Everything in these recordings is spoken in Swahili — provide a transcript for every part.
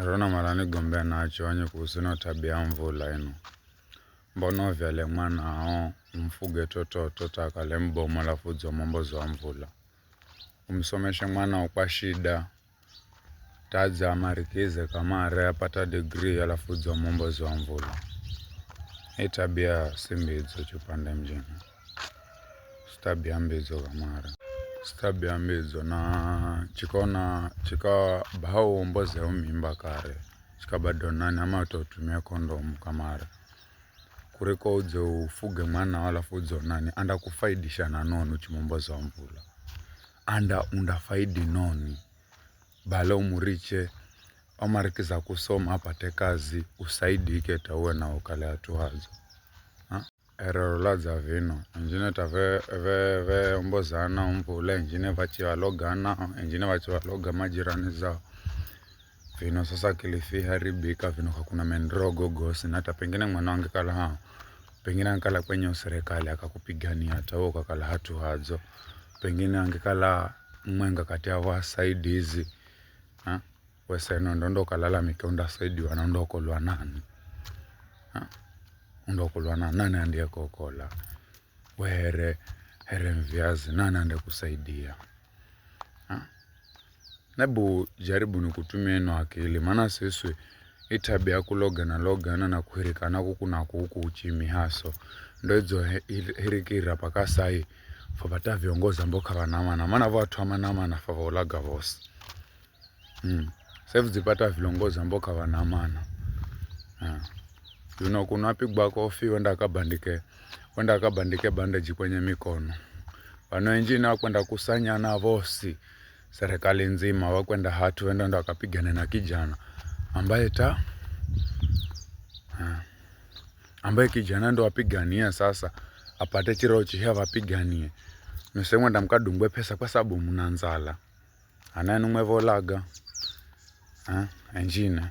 Rona marani gombe nacho wanyo kuhusu tabia mvula ino. Mbono vyale mwana hao mfuge toto akalembo malafuzo mambozo wa mvula. Umsomeshe mwana kwa shida. Taza amarikize kama apata degree alafuzo mambozo wa mvula. Hii tabia simbizo chupande mjini. Tabia mbizo kamara. Tabia mbizo na chikawa bahao mboze umimba kare. Chikabado nani ama utotumia kondomu kamara. Kureko uje ufuge mwana wala fuzo nani. Anda kufaidisha na nonu chimombozo wa mvula. Anda undafaidi noni. Bala umuriche. Omarikiza kusoma apate kazi. Usaidi iketa uwe na ukale atuhazo. Erorolaza vino. Enjine tave mboza ana mvula. Enjine vachi waloga ana. Enjine vachi waloga majirani zao. Vino sasa kilifi haribika vino kakuna mendrogo gosi na hata pengine mwana angekala hao pengine angekala kwenye serikali akakupigania hata huo kakala hatu hazo pengine angekala mwenga kati ya wasaidizi wese ndondo kalala mikeunda saidi wanondokolwa nani undokolwa nani andie kokola here mviazi nani ande kusaidia Nebu jaribu nikutumia ino akili, mana siswe itabia kuloga na kuhirikana kukuna kuku uchimi haso. Ndo hizo hirikira paka sai, fapata viongoza mboka wanamana. Mana watu wamanamana favolaga vosi. Sefu zipata viongoza mboka wanamana. Kuna apigwa kofi, wenda kabandike bandeji kwenye mikono. Wano enjini wakwenda kusanya na vosi. Serikali nzima wakwenda hatu wenda ndo wakapigane na kijana ambaye kijana ndo wapigania sasa apate chirochi hea wapiganie nusemwenda mkadungwe pesa kwa sababu mnanzala anayenu mwevolaga enjine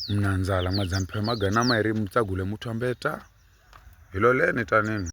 mnanzala mwazampe magana mairi mtagule mtu ambeta ilole ni tanini